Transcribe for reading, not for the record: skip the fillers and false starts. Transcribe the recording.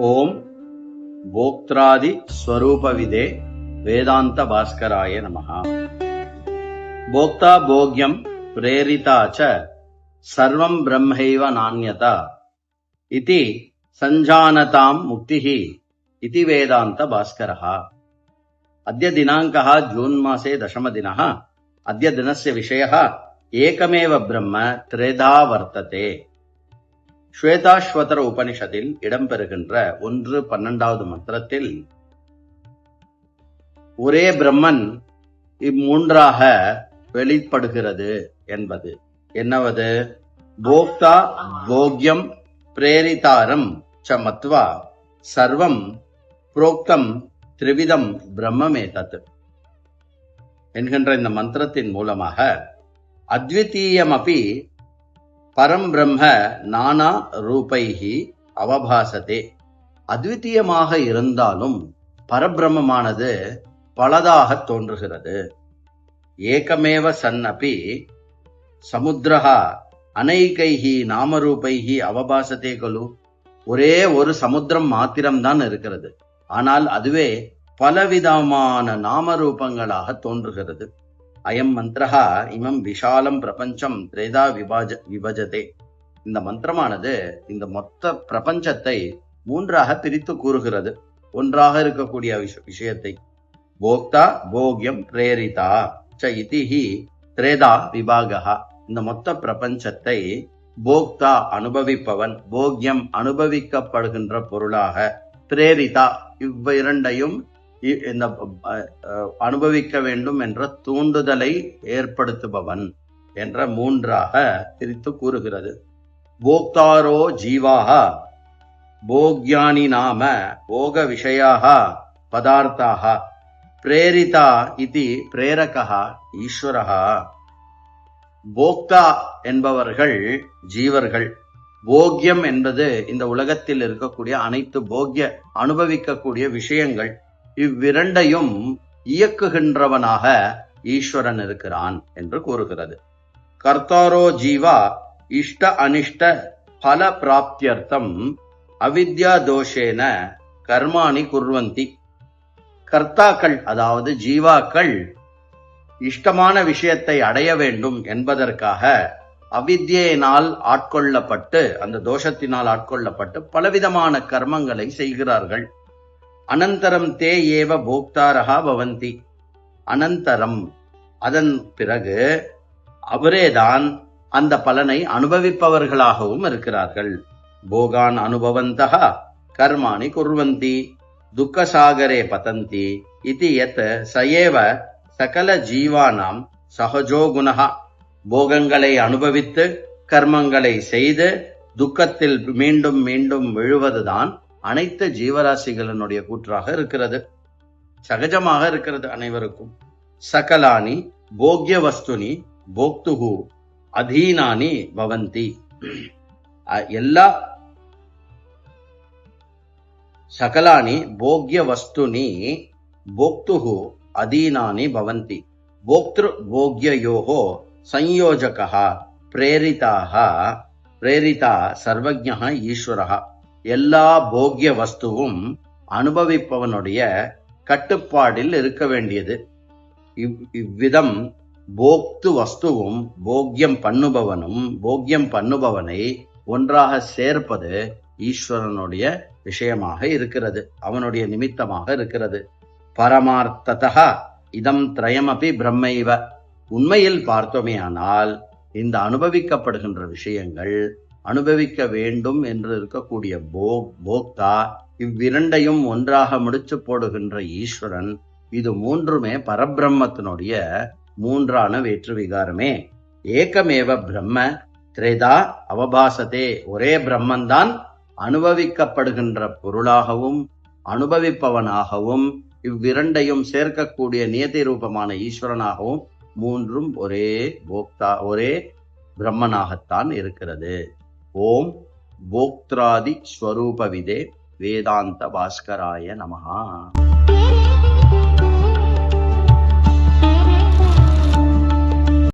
ஓம் போக்த்ராதி ஸ்வரூபவிதே வேதாந்த பாஸ்கராய நமஹ. போக்தா போக்யம் பிரேரிதா ச சர்வம் பிரம்மைவ நான்யதா இதி சஞ்சானதாம் முக்திஹி இதி வேதாந்த பாஸ்கரः. अद्य दिनाङ्कः जून् मासे 10 दिनः. अद्य दिनस्य विषयः एकमेव ब्रह्म त्रेधा वर्तते. ஸ்வேதாஸ்வதர உபனிஷத்தில் இடம்பெறுகின்ற 1:12 மந்திரத்தில் ஒரே பிரம்மன் இம்மூன்றாக வெளிப்படுகிறது என்பது என்னவது? போக்தா போக்யம் பிரேரிதாரம் ச மத்வா சர்வம் புரோக்தம் திரிவிதம் பிரம்மமேதத் என்கின்ற இந்த மந்திரத்தின் மூலமாக அத்விதீயமபி பரம் பிரம்ம நானா ரூபைஹி அவபாசதே. அத்விதீயமாக இருந்தாலும் பரபிரம்மமானது பலதாக தோன்றுகிறது. ஏகமேவ சன்னபி சமுத்திரஹா அனைகைஹி நாமரூபைஹி அவபாசதே கலு. ஒரே ஒரு சமுத்திரம் மாத்திரம்தான் இருக்கிறது, ஆனால் அதுவே பலவிதமான நாமரூபங்களாக தோன்றுகிறது. அயம் மந்திரஹா இமம் விஷாலம் பிரபஞ்சம் திரேதா விபஜதே. இந்த மந்திரமானது இந்த மொத்த பிரபஞ்சத்தை மூன்றாக பிரித்து கூறுகிறது. ஒன்றாக இருக்கக்கூடிய விஷயத்தை போக்தா போக்யம் பிரேரிதா ச இதிஹி திரேதா விபாகா. இந்த மொத்த பிரபஞ்சத்தை போக்தா அனுபவிப்பவன், போக்யம் அனுபவிக்கப்படுகின்ற பொருளாக, பிரேரிதா இவ்விரண்டையும் இந்த அனுபவிக்க வேண்டும் என்ற தூண்டுதலை ஏற்படுத்துபவன் என்ற மூன்றாக பிரித்து கூறுகிறது. போக்தாரோ ஜீவாக போக்யானி நாம போக விஷயாக பதார்த்தாக பிரேரிதா இது பிரேரகா ஈஸ்வரஹா. போக்தா என்பவர்கள் ஜீவர்கள். போக்யம் என்பது இந்த உலகத்தில் இருக்கக்கூடிய அனைத்து போக்ய அனுபவிக்கக்கூடிய விஷயங்கள். இவ்விரண்டையும் இயக்குகின்றவனாக ஈஸ்வரன் இருக்கிறான் என்று கூறுகிறது. கர்த்தாரோ ஜீவா இஷ்ட அனிஷ்ட பல பிராப்தியர்த்தம் அவித்யா தோஷேன கர்மாணி குர்வந்தி. கர்த்தாக்கள் அதாவது ஜீவாக்கள் இஷ்டமான விஷயத்தை அடைய வேண்டும் என்பதற்காக அவித்யினால் ஆட்கொள்ளப்பட்டு, அந்த தோஷத்தினால் ஆட்கொள்ளப்பட்டு பலவிதமான கர்மங்களை செய்கிறார்கள். அனந்தரம் தே ஏவ போக்தாரஹா பவந்தி. அனந்தரம் அதன் பிறகு அவரேதான் அந்த பலனை அனுபவிப்பவர்களாகவும் இருக்கிறார்கள். போகான் அனுபவந்தஹ கர்மாணி குர்வந்தி துக்கசாகரே பதந்தி இதி யத் சயேவ சகல ஜீவானாம் சஹஜோ குணஹ. போகங்களை அனுபவித்து கர்மங்களை செய்து துக்கத்தில் மீண்டும் மீண்டும் விழுவதுதான் அனைத்து ஜீவராசிகளினுடைய கூற்றாக இருக்கிறது, சகஜமாக இருக்கிறது அனைவருக்கும். சகலானி போக்ய வஸ்துனி போக்துகு அதீனானி பவந்தி. எல்லா சகலானி போக்ய வஸ்துனி போக்துகு அதீனானி பவந்தி. போக்திரு போக்யயோஹோ சம்யோஜகா பிரேரிதா சர்வஜ்ஞः ஈஸ்வரः. எல்லா போக்ய வஸ்துவும் அனுபவிப்பவனுடைய கட்டுப்பாடில் இருக்க வேண்டியது. இவ்விதம் போக்து வஸ்துவும் போக்யம் பண்ணுபவனை ஒன்றாக சேர்ப்பது ஈஸ்வரனுடைய விஷயமாக இருக்கிறது, அவனுடைய நிமித்தமாக இருக்கிறது. பரமார்த்ததா இதம் திரயமபி பிரம்மைவ. உண்மையில் பார்த்தோமேயானால் இந்த அனுபவிக்கப்படுகின்ற விஷயங்கள், அனுபவிக்க வேண்டும் என்று இருக்கக்கூடிய போக்தா, இவ்விரண்டையும் ஒன்றாக முடிச்சு போடுகின்ற ஈஸ்வரன், இது மூன்றுமே பரபிரம்மத்தினுடைய மூன்றான வேற்று விகாரமே. ஏகமேவ பிரம்ம திரேதா அவபாசதே. ஒரே பிரம்மன்தான் அனுபவிக்கப்படுகின்ற பொருளாகவும் அனுபவிப்பவனாகவும் இவ்விரண்டையும் சேர்க்கக்கூடிய நியதி ரூபமான ஈஸ்வரனாகவும் மூன்றும் ஒரே போக்தா, ஒரே பிரம்மனாகத்தான் இருக்கிறது. ஓம் போக்த்ராதி ஸ்வரூபவிதே வேதாந்த பாஸ்கராய நமஹா.